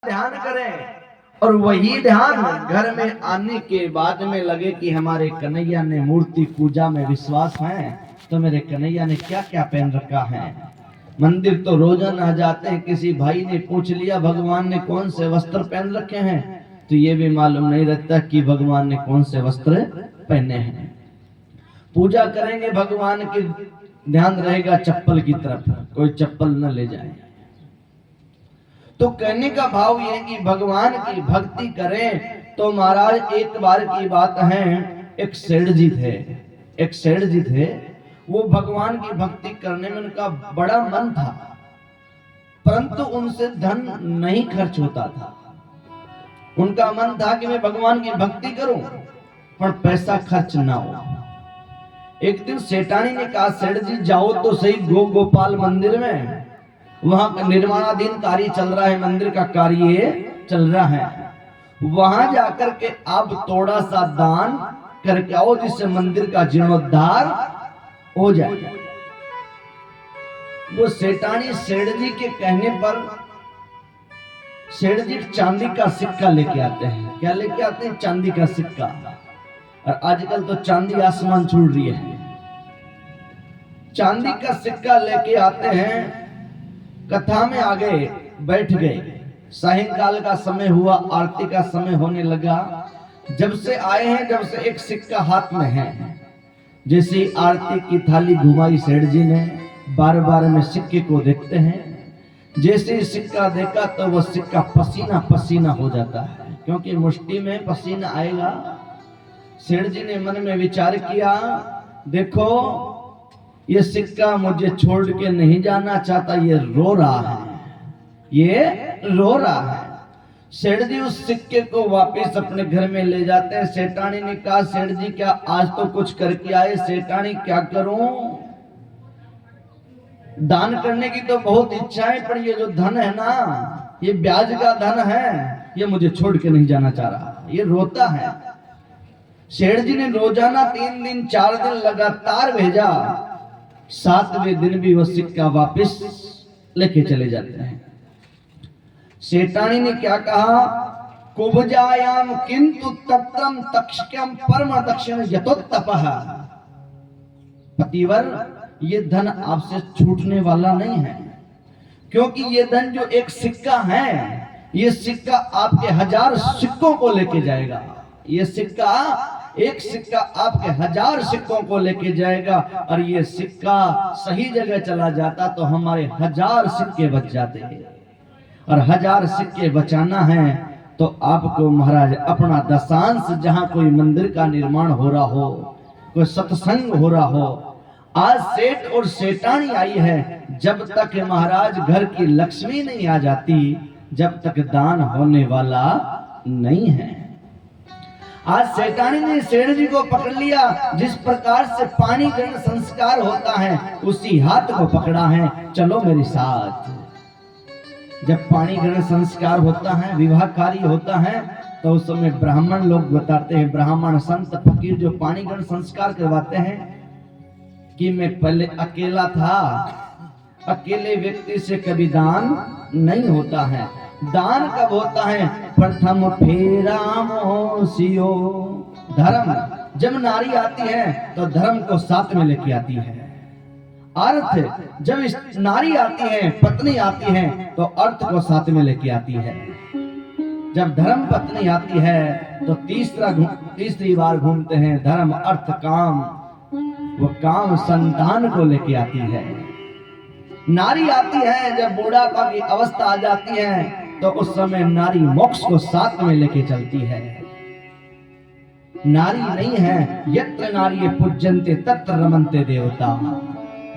ध्यान करें और वही ध्यान घर में आने के बाद में लगे कि हमारे कन्हैया ने मूर्ति पूजा में विश्वास है, तो मेरे कन्हैया ने क्या क्या पहन रखा है। मंदिर तो रोजाना जाते हैं, किसी भाई ने पूछ लिया भगवान ने कौन से वस्त्र पहन रखे हैं, तो ये भी मालूम नहीं रहता कि भगवान ने कौन से वस्त्र पहने हैं। पूजा करेंगे भगवान की, ध्यान रहेगा चप्पल की तरफ, कोई चप्पल न ले जाए। तो कहने का भाव यह है कि भगवान की भक्ति करें। तो महाराज एक बार की बात है, एक सेठ जी थे, वो भगवान की भक्ति करने में उनका बड़ा मन था, परंतु उनसे धन नहीं खर्च होता था। उनका मन था कि मैं भगवान की भक्ति करूं पर पैसा खर्च ना हो। एक दिन सेठानी ने कहा, सेठ जी जाओ तो सही गोपाल मंदिर में, वहां निर्माणाधीन कार्य चल रहा है, मंदिर का कार्य चल रहा है, वहां जाकर के आप थोड़ा सा दान करके आओ जिससे मंदिर का जीर्णोद्धार हो जाए। वो सेठानी सेठ जी के कहने पर सेठ जी चांदी का सिक्का लेके आते हैं। क्या लेके आते हैं? चांदी का सिक्का। और आजकल तो चांदी आसमान छू रही है। चांदी का सिक्का लेके आते हैं, कथा में आ गए, बैठ गए। सायंकाल का समय हुआ, आरती का समय होने लगा। जब से आए हैं, जब से एक सिक्का हाथ में है, जैसे आरती की थाली घुमाई सेठ जी ने, बार बार में सिक्के को देखते हैं। जैसे ही सिक्का देखा तो वो सिक्का पसीना पसीना हो जाता है, क्योंकि मुट्ठी में पसीना आएगा। सेठ जी ने मन में विचार किया, देखो ये सिक्का मुझे छोड़ के नहीं जाना चाहता, ये रो रहा है। सेठ जी उस सिक्के को वापस अपने घर में ले जाते हैं। सेठानी ने कहा, सेठ जी क्या आज तो कुछ करके आए? सेठानी क्या करूं, दान करने की तो बहुत इच्छा है, पर ये जो धन है ना, ये ब्याज का धन है, ये मुझे छोड़ के नहीं जाना चाह रहा, ये रोता है। सेठ जी ने रोजाना 3 दिन 4 दिन लगातार भेजा। 7वें दिन भी वो सिक्का वापस लेके चले जाते हैं। सेठानी ने क्या कहा, कुब्जायाम किंतु तत्रम तक्षक्यम परम दक्षिण यतोत्तपः। पतिवर, ये धन आपसे छूटने वाला नहीं है, क्योंकि ये धन जो एक सिक्का है, ये सिक्का आपके 1000 सिक्कों को लेके जाएगा। ये सिक्का, एक सिक्का आपके 1000 सिक्कों को लेके जाएगा। और ये सिक्का सही जगह चला जाता तो हमारे 1000 सिक्के बच जाते हैं। और 1000 सिक्के बचाना है तो आपको महाराज अपना दशांश, जहां कोई मंदिर का निर्माण हो रहा हो, कोई सत्संग हो रहा हो, आज सेठ और सेठानी आई है, जब तक महाराज घर की लक्ष्मी नहीं आ जाती, जब तक दान होने वाला नहीं है। आज सेठानी ने सेठ जी को पकड़ लिया। जिस प्रकार से पानी ग्रहण संस्कार होता है, उसी हाथ को पकड़ा है, चलो मेरे साथ। जब पानी ग्रहण संस्कार होता है, विवाह कार्य होता है, तो उस समय ब्राह्मण लोग बताते हैं, ब्राह्मण संत फकीर जो पानी ग्रहण संस्कार करवाते हैं, कि मैं पहले अकेला था, अकेले व्यक्ति से कभी दान नहीं होता है। दान कब होता है? प्रथम फेरा मोसियो। धर्म, जब नारी आती है तो धर्म को साथ में लेके आती है। अर्थ, जब नारी आती है, पत्नी आती है, तो अर्थ को साथ में लेके आती है। जब धर्म पत्नी आती है तो तीसरी बार घूमते हैं, धर्म अर्थ काम, वो काम संतान को लेके आती है। नारी आती है जब बुढ़ापा की अवस्था आ जाती है, तो उस समय नारी मोक्ष को साथ में लेके चलती है। नारी नहीं है, यत्र नारी पूज्यन्ते तत्र रमन्ते देवता।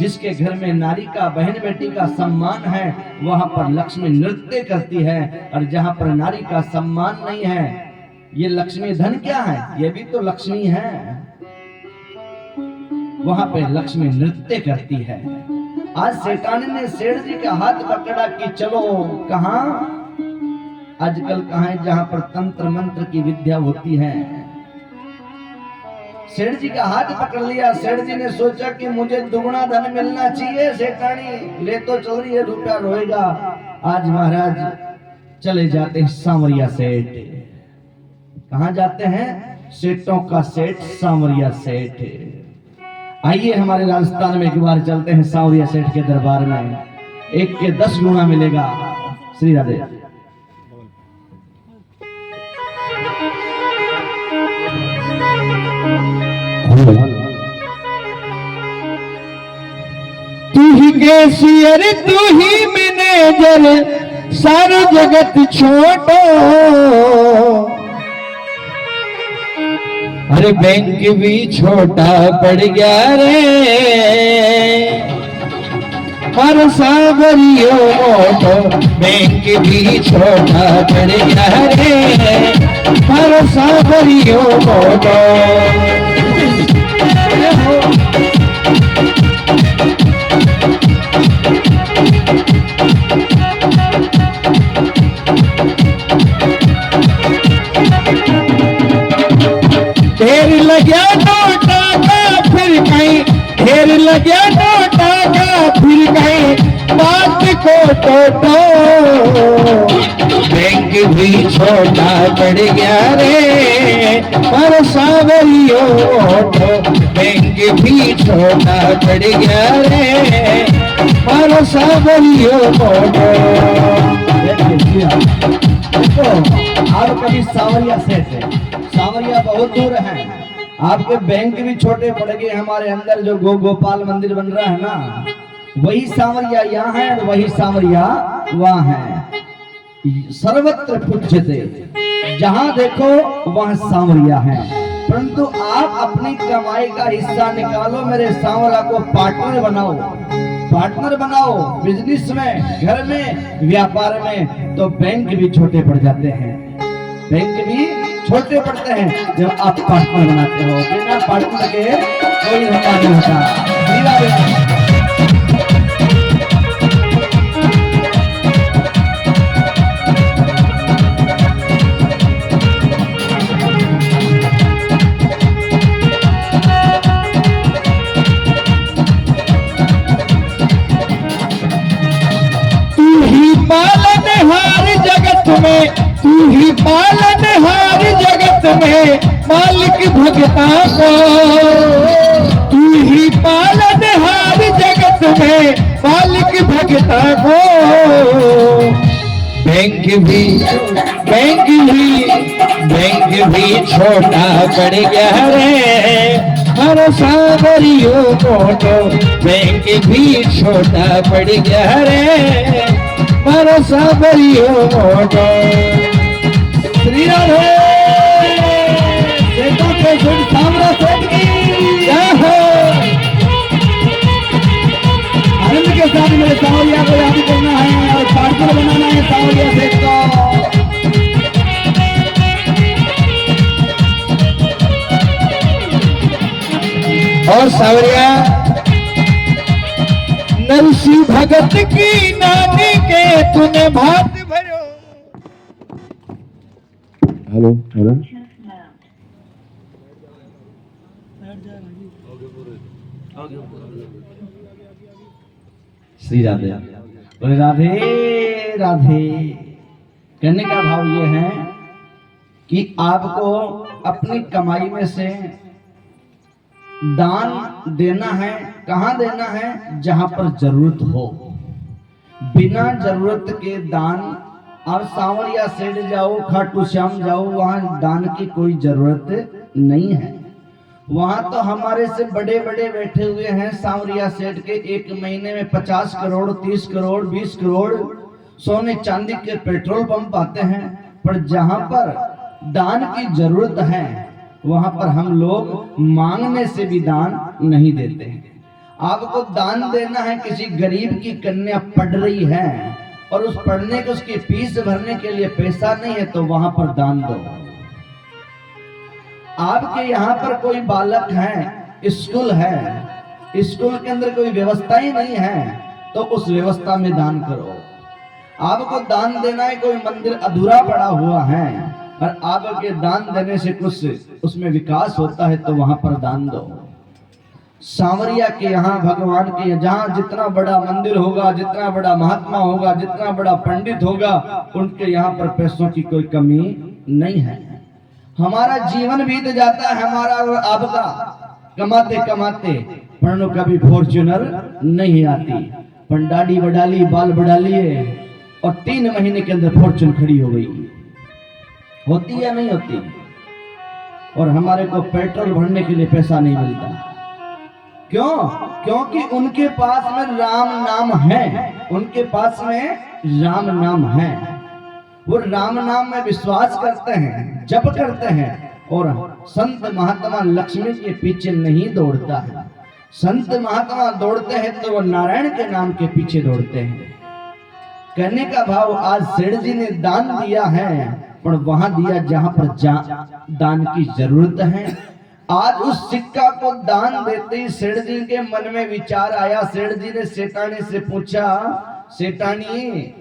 जिसके घर में नारी का, बहन बेटी का सम्मान है, वहां पर लक्ष्मी नृत्य करती है। और जहां पर नारी का सम्मान नहीं है, ये लक्ष्मी धन क्या है? ये भी तो लक्ष्मी है, वहां पे लक्ष्मी नृत्य करती है। आज सेठानी ने सेठ जी का हाथ पकड़ा कि चलो। कहां? आजकल कहां है जहां पर तंत्र मंत्र की विद्या होती है। सेठ जी का हाथ पकड़ लिया। सेठ जी ने सोचा कि मुझे दुगना धन मिलना चाहिए। सेठानी ले तो चल रही है, रुपया रोएगा। आज महाराज चले जाते हैं सांवरिया सेठ। कहाँ जाते हैं? सेठों का सेठ सांवरिया सेठ। आइए हमारे राजस्थान में एक बार चलते हैं सांवरिया सेठ के दरबार में, 1 के 10 गुना मिलेगा। श्री राधे। तू ही कैशियर, तू ही मैनेजर, सारे जगत छोटो। अरे बैंक भी छोटा पड़ गया रे, हर सावरियो मोटो। बैंक भी छोटा पड़ गया रे, हर सावरियो मोटो। ढेर लग्या नोटा का फिर कहीं, ढेर लग्या नोटा का फिर कहीं, बात को टोटो। बैंक भी छोटा पड़ गया रे, पर सावरियो मोटो। बैंक भी छोटा पड़ गया रे, पर सावरियो मोटो। देखो आप कभी सांवरिया सेठ है, सांवरिया बहुत दूर है, आपके बैंक भी छोटे पड़ गए। हमारे अंदर जो गोपाल मंदिर बन रहा है ना, वही सांवरिया यहाँ है और वही सांवरिया वहाँ है। सर्वत्र पूज्यते, जहाँ देखो वहाँ सांवरिया है। परंतु आप अपनी कमाई का हिस्सा निकालो, मेरे सांवरा को पार्टनर बनाओ, पार्टनर बनाओ बिजनेस में, घर में, व्यापार में, तो बैंक भी छोटे पड़ जाते हैं। बैंक भी छोटे पड़ते हैं जब आप पार्टनर बनाते हो। बिना पार्टनर के कोई धंधा नहीं होता। पालनहार जगत में, तू ही पालनहार जगत में, मालिक भगता को। तू ही पालनहार जगत में, मालिक भगता को। बैंक भी, बैंक भी, बैंक भी छोटा पड़ गया रे, हर सावरियो मोटो। बैंक भी छोटा पड़ गया रे, हर सावरियो मोटो। श्री राधे। सेठों के सेठ सांवरा सेठ की जय हो। आनंद के साथ मेरे सांवरिया को याद करना है और पार्टनर बनाना है सांवरिया सेठ को। और सांवरिया नरसी भगत की नानी के तूने भात भरो। Hello hello. श्री राधे। बोले राधे राधे। कहने का भाव ये है कि आपको अपनी कमाई में से दान देना है। कहाँ देना है? जहां पर जरूरत हो। बिना जरूरत के दान, आप सांवरिया सेठ जाओ, खाटू श्याम जाओ, वहां दान की कोई जरूरत नहीं है। वहां तो हमारे से बड़े बड़े बैठे हुए हैं सांवरिया सेठ के, 1 महीने में 50 करोड़, 30 करोड़, 20 करोड़ सोने चांदी के पेट्रोल पंप आते हैं। पर जहां पर दान की जरूरत है, वहां पर हम लोग मांगने से भी दान नहीं देते हैं। आपको दान देना है, किसी गरीब की कन्या पढ़ रही है और उस पढ़ने को, उसकी फीस भरने के लिए पैसा नहीं है, तो वहां पर दान दो। आपके यहाँ पर कोई बालक है, स्कूल है, स्कूल के अंदर कोई व्यवस्था ही नहीं है, तो उस व्यवस्था में दान करो। आपको दान देना है, कोई मंदिर अधूरा पड़ा हुआ है और आपके दान देने से कुछ उसमें विकास होता है, तो वहां पर दान दो। सांवरिया के यहाँ भगवान के जहाँ जितना बड़ा मंदिर होगा, जितना बड़ा महात्मा होगा, जितना बड़ा पंडित होगा, उनके यहाँ पर पैसों की कोई कमी नहीं है। हमारा जीवन बीत जाता है, हमारा और आपका, कमाते कमाते, परंतु कभी फॉर्च्यूनर नहीं आती। पर दाढ़ी बढ़ा ली, बाल बढ़ा लिए और 3 महीने के अंदर फॉर्च्यून खड़ी हो गई। होती या नहीं होती? और हमारे को पेट्रोल भरने के लिए पैसा नहीं मिलता। क्यों? क्योंकि उनके पास में राम नाम है, उनके पास में राम नाम है। वो राम नाम में विश्वास करते हैं, जप करते हैं, और संत महात्मा लक्ष्मी के पीछे नहीं दौड़ता है। संत महात्मा दौड़ते हैं तो वो नारायण के नाम के पीछे दौड़ते हैं। कहने का भाव, आज सेठ जी ने दान दिया है, पर वहां दिया जहां पर दान की जरूरत है। आज उस सिक्का को दान देते ही सेठ जी के मन में विचार आया। सेठ जी ने सेठानी से पूछा, सेठानी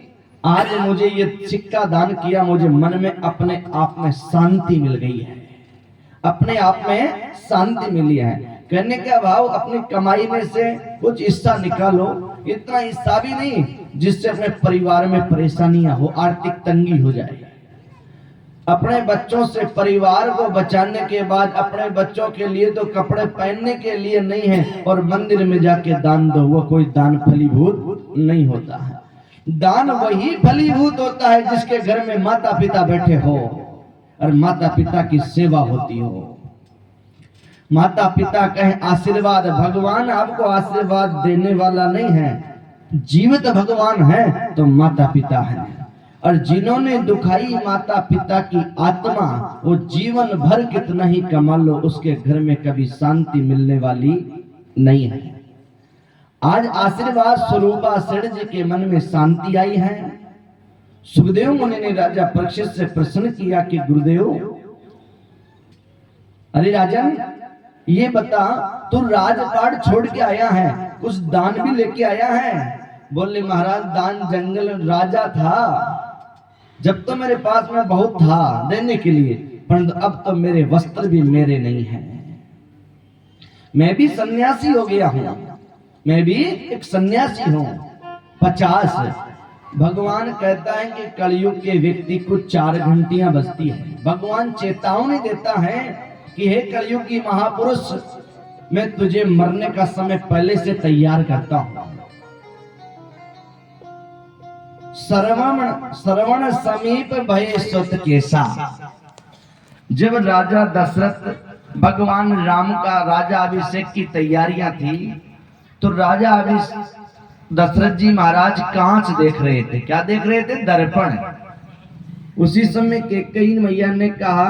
आज मुझे ये सिक्का दान किया, मुझे मन में अपने आप में शांति मिल गई है, अपने आप में शांति मिली है। कहने का भाव, अपनी कमाई में से कुछ हिस्सा निकालो, इतना हिस्सा भी नहीं जिससे अपने परिवार में परेशानियां हो, आर्थिक तंगी हो जाए। अपने बच्चों से परिवार को बचाने के बाद अपने बच्चों के लिए तो कपड़े पहनने के लिए नहीं है, और मंदिर में जाके दान दो, वो कोई दान फलीभूत नहीं होता है। दान वही फलीभूत होता है जिसके घर में माता पिता बैठे हो और माता पिता की सेवा होती हो। माता पिता कहें आशीर्वाद, भगवान आपको आशीर्वाद देने वाला नहीं है, जीवित भगवान है तो माता पिता है। और जिन्होंने दुखाई माता पिता की आत्मा, वो जीवन भर कितना ही कमा लो, उसके घर में कभी शांति मिलने वाली नहीं है। आज आशीर्वाद स्वरूपा सेठ जी के मन में शांति आई है। सुखदेव मुनि ने राजा परीक्षित से प्रश्न किया कि गुरुदेव, अरे राजन, ये बता, तू राजपाट छोड़ के आया है, कुछ दान भी लेके आया है? बोले महाराज, दान जंगल राजा था, जब तो मेरे पास में बहुत था देने के लिए, परंतु अब तो मेरे वस्त्र भी मेरे नहीं हैं। मैं भी सन्यासी हो गया हूं, मैं भी एक सन्यासी हूं। 50 भगवान कहता है कि कलयुग के व्यक्ति को 4 घंटियां बचती है। भगवान चेतावनी देता है कि हे कलयुग की महापुरुष, मैं तुझे मरने का समय पहले से तैयार करता हूं। श्रवण समीप भय सुत केसा। जब राजा दशरथ भगवान राम का राजा अभिषेक की तैयारियां थी, तो राजा दशरथ जी महाराज कांच देख रहे थे। क्या देख रहे थे? दर्पण। उसी समय कैकेयी मैया ने कहा,